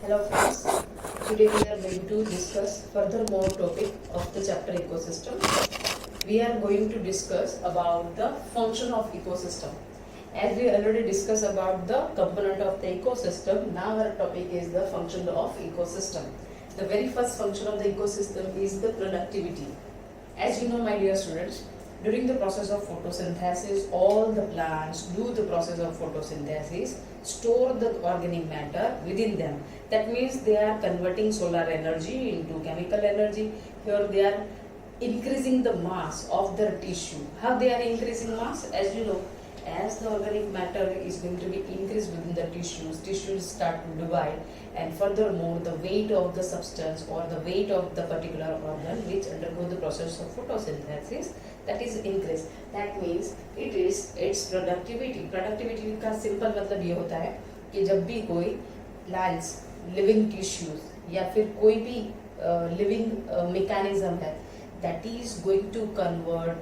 Hello friends, today we are going to discuss further more topic of the chapter ecosystem. We are going to discuss about the function of ecosystem. As we already discussed about the component of the ecosystem, now our topic is the function of ecosystem. The very first function of the ecosystem is the productivity. As you know, my dear students, during the process of photosynthesis, all the plants do the process of photosynthesis, store the organic matter within them. That means they are converting solar energy into chemical energy. Here they are increasing the mass of their tissue. How they are increasing mass? As you know, as the organic matter is going to be increased within the tissues start to divide, and furthermore the weight of the substance or the weight of the particular organ which undergo the process of photosynthesis, that is increased. That means it is its productivity. Productivity का simple मतलब ये होता है कि जब भी कोई plants, living tissues या फिर कोई भी living mechanism है, that is going to convert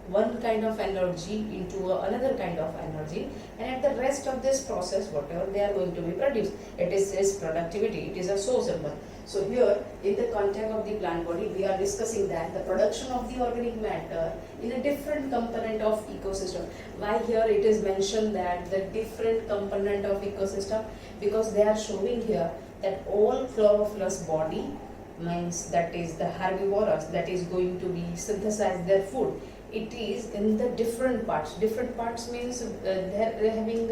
one kind of energy into another kind of energy, and at the rest of this process whatever they are going to be produced, it is its productivity. It is a source symbol. So here in the context of the plant body we are discussing that the production of the organic matter in a different component of ecosystem. Why here it is mentioned that the different component of ecosystem? Because they are showing here that all chlorophyllous body means that is the herbivorous that is going to be synthesize their food. It is in the different parts. Different parts means they are having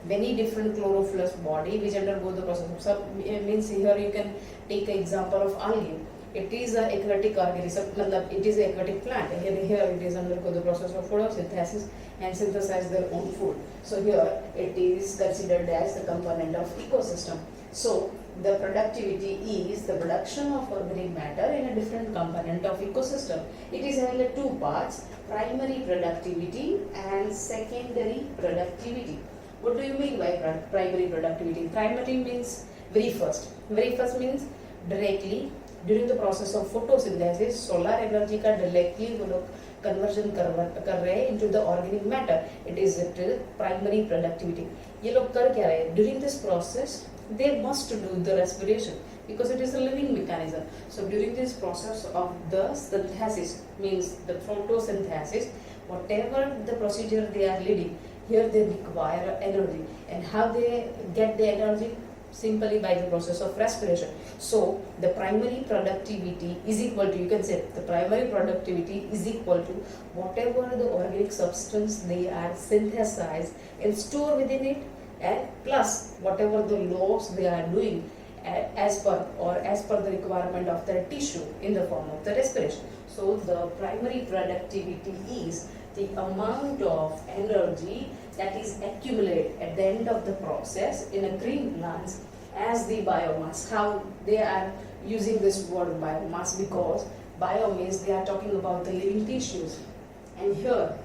many different chlorophyllous body which undergo the process of means here you can take an example of algae. It is an aquatic organism, it is an aquatic plant. Here it is undergo the process of photosynthesis and synthesize their own food. So here it is considered as the component of ecosystem. So the productivity is the production of organic matter in a different component of ecosystem. It is having two parts: primary productivity and secondary productivity. What do you mean by primary productivity? Primary means very first. Very first means directly during the process of photosynthesis, solar energy का directly वो लोग conversion कर रहे हैं into the organic matter. It is primary productivity. ये लोग कर क्या रहे हैं? During this process they must do the respiration because it is a living mechanism. So during this process of the synthesis, means the photosynthesis, whatever the procedure they are leading, here they require energy. And how they get the energy? Simply by the process of respiration. So the primary productivity is equal to, you can say the primary productivity is equal to whatever the organic substance they are synthesized and store within it, and plus whatever the loss they are doing as per the requirement of their tissue in the form of the respiration. So the primary productivity is the amount of energy that is accumulated at the end of the process in a green plants as the biomass. How they are using this word biomass? Because bio means they are talking about the living tissues, and here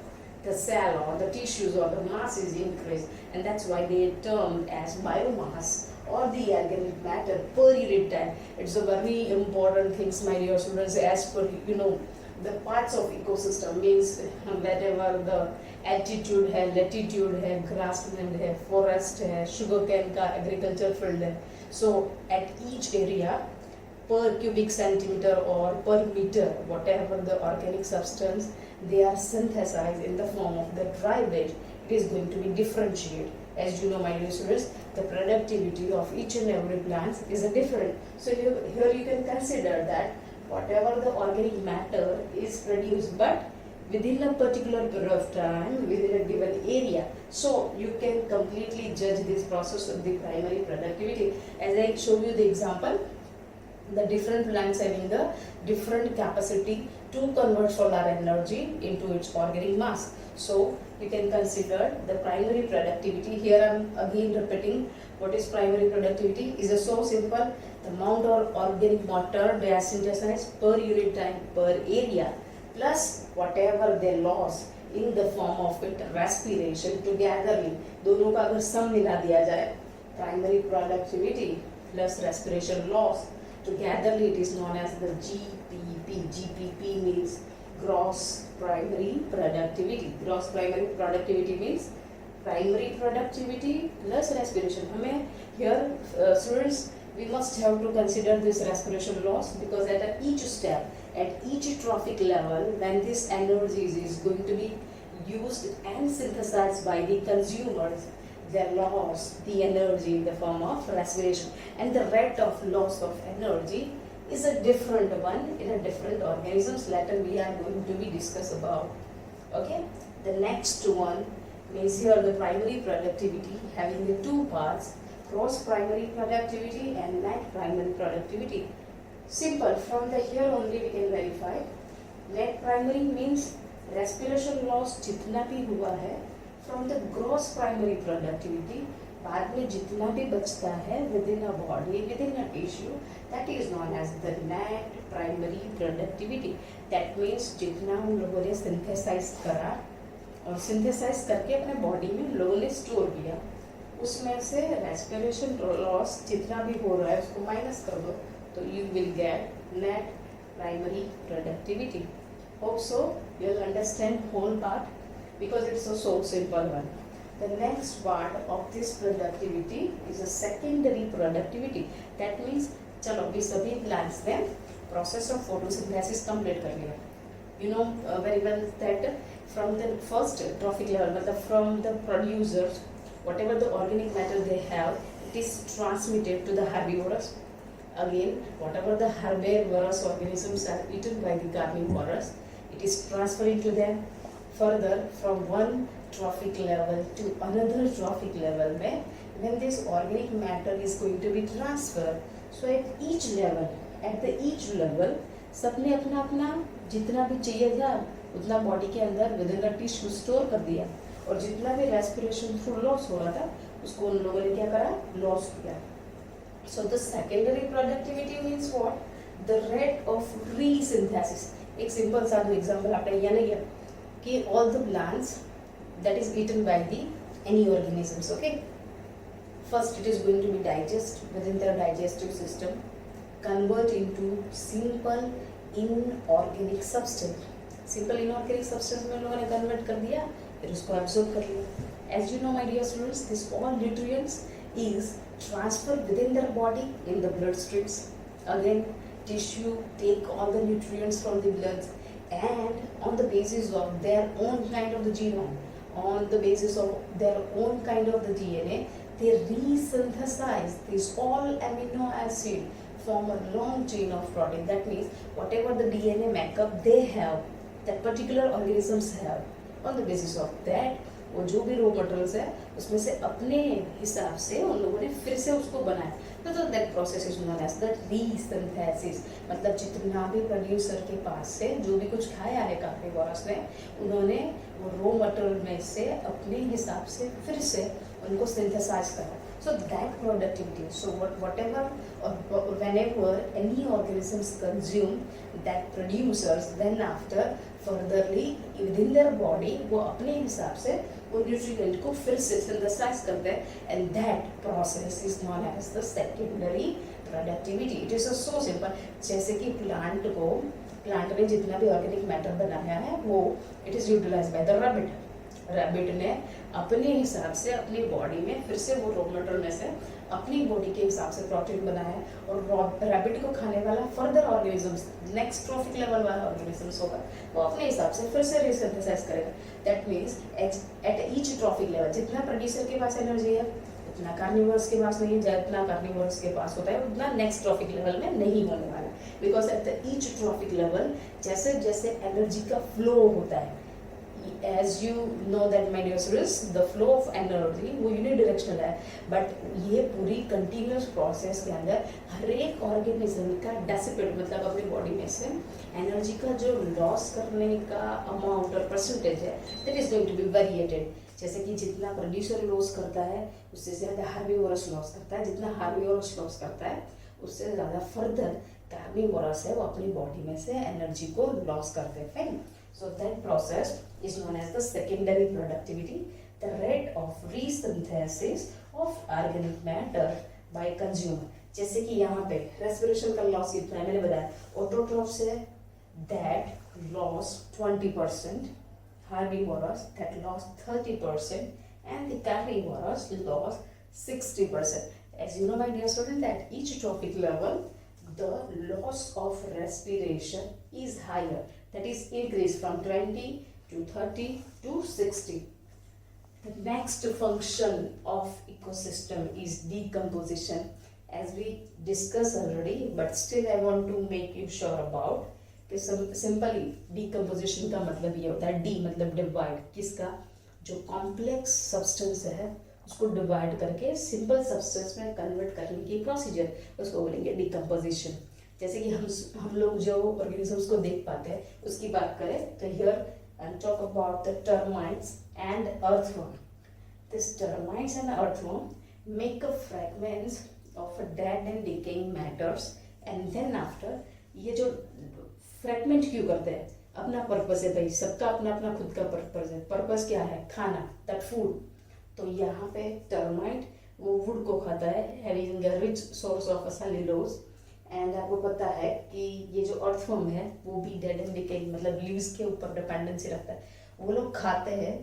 the cell or the tissues or the mass is increased, and that's why they are termed as biomass or the organic matter per unit time. It's a very important thing, my dear students, as per the parts of ecosystem means wherever the altitude है, latitude है, grassland है, forest है, sugarcane का agriculture field है. So at each area per cubic centimeter or per meter, whatever the organic substance they are synthesized in the form of the dry weight, it is going to be differentiated. As you know, my dear students, the productivity of each and every plant is a different. So here you can consider that whatever the organic matter is produced, but within a particular period of time, within a given area. So you can completely judge this process of the primary productivity. As I showed you the example, the different plants having the different capacity to convert solar energy into its organic mass. So you can consider the primary productivity. Here I am again repeating what is primary productivity. Is so simple: the amount of organic matter they are synthesized per unit time per area, plus whatever they lost in the form of it respiration togetherly. दोनों का अगर सम मिला दिया जाए, primary productivity plus respiration loss, togetherly it is known as the GPP. GPP means gross primary productivity. Gross primary productivity means primary productivity plus respiration. हमें here students we must have to consider this respiration loss because at each step, at each trophic level, when this energy is going to be used and synthesized by the consumers, they lost the energy in the form of respiration, and the rate of loss of energy is a different one in a different organisms. Later we are going to be discuss about. Okay, the next one means here the primary productivity having the two parts, gross primary productivity and net primary productivity. Simple, from the here only we can verify. Net primary means respiration loss जितना भी हुआ है from the gross primary productivity, बाद में जितना भी बचता है within a body, within a tissue, that is known as the net primary productivity. That means जितना हम लोगों ने synthesize करा और synthesize करके अपने body में लोगों ने store किया, उसमें से रेस्पिरेशन लॉस जितना भी हो रहा है उसको माइनस कर दो तो you will get net primary productivity. Hope so you will understand whole part because it's a so simple one. The next part of this productivity is a secondary productivity. That means चलो भी सभी plants ने process of photosynthesis complete कर लिया. You know very well that from the first trophic level मतलब from the producers whatever the organic matter they have, it is transmitted to the herbivores. Again, whatever the herbivorous organisms are eaten by the carnivorous, it is transferring to them. Further, from one trophic level to another trophic level, when this organic matter is going to be transferred, so at each level, सबने अपना अपना जितना भी चाहिए था उतना body के अंदर विदिन द टिश्यू स्टोर कर दिया और जितना भी रेस्पिरेशन थ्रू लॉस हो रहा था उसको उन लोगों ने क्या करा, लॉस किया. So the secondary productivity means what, the rate of resynthesis. एक सिंपल सा जो एग्जांपल आपने यहाँ लिया कि all the plants that is eaten by the any organisms. Okay, first it is going to be digest within the digestive system, convert into simple inorganic substance. Simple inorganic substance में लोगों ने convert कर दिया, फिर उसको absorb कर लिया. As you know my dear students, this all nutrients is transferred within their body in the blood streams. Again tissue take all the nutrients from the blood and on the basis of their own kind of the genome, on the basis of their own kind of the DNA, they resynthesize these all amino acid, form a long chain of protein. That means whatever the DNA makeup they have, that particular organisms have, on the basis of that वो जो भी raw materials है उसमें से अपने हिसाब से उन लोगों ने फिर से उसको बनाया. तो that process is known as the resynthesis. मतलब जितना भी प्रोड्यूसर के पास से जो भी कुछ खाया है कार्निवोरस ने, उन्होंने वो रॉ मटेरियल में से अपने हिसाब से फिर से उनको सिंथेसाइज करा. So that productivity, so whatever or whenever any organisms consume that producers, then after furtherly within their body वो अपने हिसाब से वो न्यूट्रिएंट को फिर से सिंथेसाइज करते हैं, and that process is known as the secondary productivity. It is so simple. जैसे कि प्लांट में जितना भी ऑर्गेनिक मैटर बनाया है वो it is utilised by the rabbit. Rabbit ने अपने हिसाब से अपनी बॉडी में फिर से वो रॉ मटेरियल में से अपनी बॉडी के हिसाब से प्रोटीन बनाया और रैबिट को खाने वाला further organisms, next trophic level वाला ऑर्गेनिजम्स होगा, वो अपने हिसाब से फिर से रीसिंथेसाइज करेगा. That means at each trophic level जितना प्रोड्यूसर के पास एनर्जी है उतना कार्निवोरस के पास नहीं है, जितना कार्निवोरस के पास होता है उतना नेक्स्ट ट्रॉफिक लेवल में नहीं होने वाला. Because at the each trophic level जैसे जैसे एनर्जी का फ्लो होता है, as you know that my dear students, the flow of energy वो यूनिडायरेक्शनल है, बट ये पूरी कंटिन्यूस प्रोसेस के अंदर हर एक ऑर्गेनिज्म का डेसिपेट मतलब अपनी बॉडी में से एनर्जी का जो लॉस करने का अमाउंट और परसेंटेज है that is going to be variated. जैसे कि जितना प्रोड्यूसर लॉस करता है उससे ज़्यादा हार्बिवोरस लॉस करता है, जितना हार्बिवोरस लॉस करता है उससे ज़्यादा फर्दर कार्निवोरस है वो अपनी बॉडी में से एनर्जी को लॉस करते हैं. Fine. So that process is known as the secondary productivity, the rate of resynthesis of organic matter by consumer. जैसे कि यहाँ पे रेस्पिरेशन का लॉस कितना है मैंने बताया, ऑटोट्रॉफ से that loss 20%, herbivores that loss 30%, and the carnivorous lost 60%. As you know, my dear student, that each trophic level, the loss of respiration is higher, that is increased from 20 to 30 to 60. The next function of ecosystem is decomposition, as we discussed already, but still I want to make you sure about कि simply decomposition का मतलब ये होता है, D मतलब divide, किसका, जो complex substance है उसको डिवाइड करके सिंपल सब्सटेंस में कन्वर्ट करने की प्रोसीजर, उसको बोलेंगे डिकम्पोजिशन. जैसे कि हम लोग जो ऑर्गेनिजम्स को देख पाते हैं उसकी बात करें तो here I talk about the termites and earthworm. This termites and earthworm make a fragments of dead and decaying matters, and then after ये जो फ्रैगमेंट क्यों करते हैं, अपना पर्पस है भाई, सबका अपना अपना खुद का पर्पस है. पर्पस क्या है, खाना, दैट फूड. तो यहाँ पे टर्माइट वो वुड को खाता है, having a rich source of cellulose. And आपको पता है कि ये जो अर्थवर्म है वो भी डेड एंड डिकेइंग मतलब लीव्स के ऊपर डिपेंडेंसी रखता है. वो लोग खाते हैं,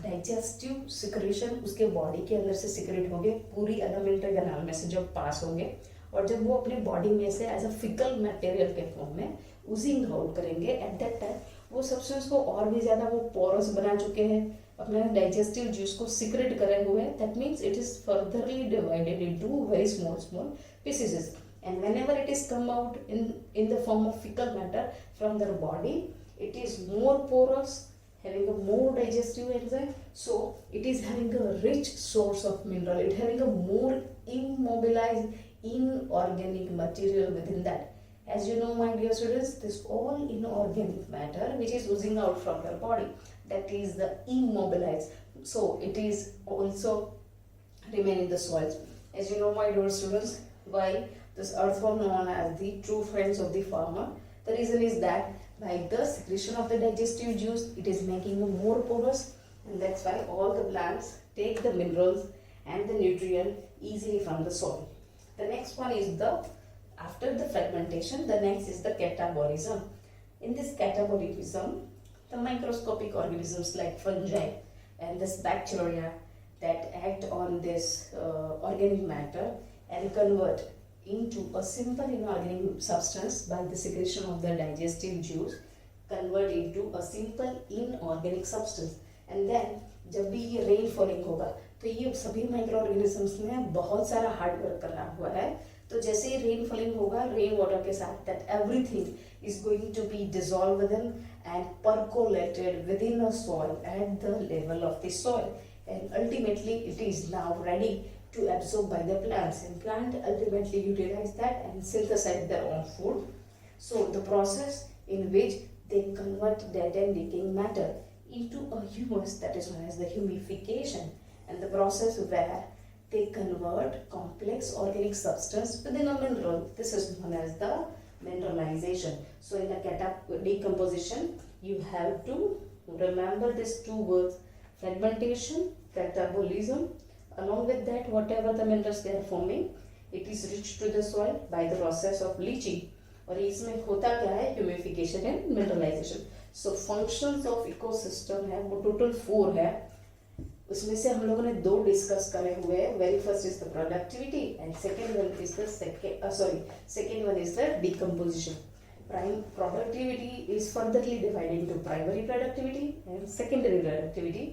डाइजेस्टिव सिक्रेशन उसके बॉडी के अंदर से सिक्रेट होंगे, पूरी एलिमेंट्री कैनाल में से जब पास होंगे, और जब वो अपने बॉडी में से एज अ फिकल मटेरियल के फॉर्म में उजिंग आउट करेंगे, एट दैट टाइम वो सब्सटेंस को और भी ज़्यादा वो पोरस बना चुके हैं, अपने डाइजेस्टिव जूस को सिक्रेट करे हुए. That means it is furtherly divided into very small pieces, and whenever it is come out in the form of fecal matter from their body, it is more porous, having a more digestive enzyme, so it is having a rich source of mineral, it having a more immobilized inorganic material within that. As you know, my dear students, this all inorganic matter which is oozing out from their body, that is the immobilized, so it is also remain in the soils. As you know, my dear students, why this earthworm known as the true friends of the farmer? The reason is that by the secretion of the digestive juice, it is making it more porous, and that's why all the plants take the minerals and the nutrient easily from the soil. The next one is after the fragmentation, the next is the catabolism. In this catabolism, the microscopic organisms like fungi and this bacteria that act on this organic matter and convert into a simple inorganic substance by the secretion of the digestive juice, convert into a simple inorganic substance. And then जब भी ये rain falling होगा तो ये सभी micro organisms ने बहुत सारा हार्ड वर्क करना हुआ है. तो जैसे ही रेन फॉलिंग होगा, रेन वाटर के साथ, that everything is going to be dissolve within and percolated within a soil at the level of the soil, and ultimately it is now ready to absorb by the plants, and plant ultimately utilize that and synthesize their own food. So the process in which they convert dead and decaying matter into a humus, that is known as the humification, and the process where they convert complex organic substance within a mineral, this is known as the mineralization. So in the decomposition, you have to remember these two words, fragmentation, catabolism. Along with that, whatever the minerals they are forming, it is reached to the soil by the process of leaching. और इसमें होता क्या है, humification and mineralization. So functions of ecosystem है वो total 4 है. उसमें से हम लोगों ने 2 डिस्कस करे हुए हैं. Very first is the productivity and second one is the decomposition. Productivity is furtherly divided into primary productivity and secondary productivity.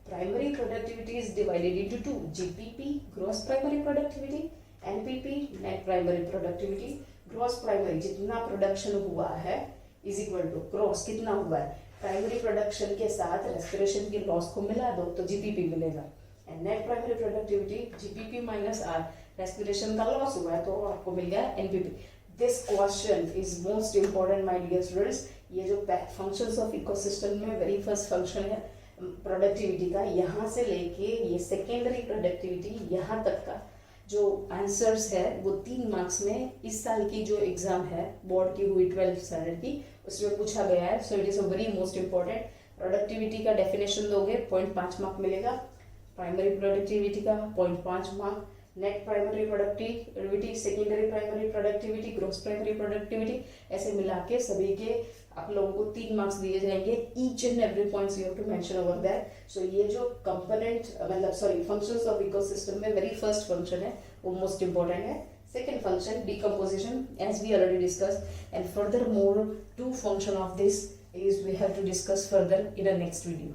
Primary productivity is divided into 2, GPP, gross primary productivity, NPP, net primary productivity. Gross primary जितना production हुआ है is equal to gross कितना हुआ है, primary production के साथ respiration की loss को मिला दो तो GPP मिलेगा, and net primary productivity GPP minus R, respiration का लॉस हुआ है तो आपको मिल गया NPP. This question is most important my dear students. ये जो फंक्शंस ऑफ इकोसिस्टम में वेरी फर्स्ट फंक्शन है प्रोडक्टिविटी का, यहाँ से लेके ये सेकेंडरी प्रोडक्टिविटी यहाँ तक का जो आंसर्स है वो 3 मार्क्स में इस साल की जो एग्जाम है बोर्ड की हुई 12th स्टैंडर्ड की उसमें पूछा गया है. So it is a very most important. Productivity का डेफिनेशन दोगे 0.5 मार्क मिलेगा, प्राइमरी प्रोडक्टिविटी का 0.5 mark, net primary productivity, secondary primary productivity, gross primary productivity, ऐसे मिला के सभी के आप लोगों को 3 मार्क्स दिए जाएंगे. Each and every points you have to mention over that. So ये जो कंपोनेंट मतलब सॉरी फंक्शंस ऑफ इकोसिस्टम में वेरी फर्स्ट फंक्शन है वो मोस्ट इंपॉर्टेंट है. Second function, decomposition, as we already discussed, and furthermore, 2 function of this is we have to discuss further in the next video.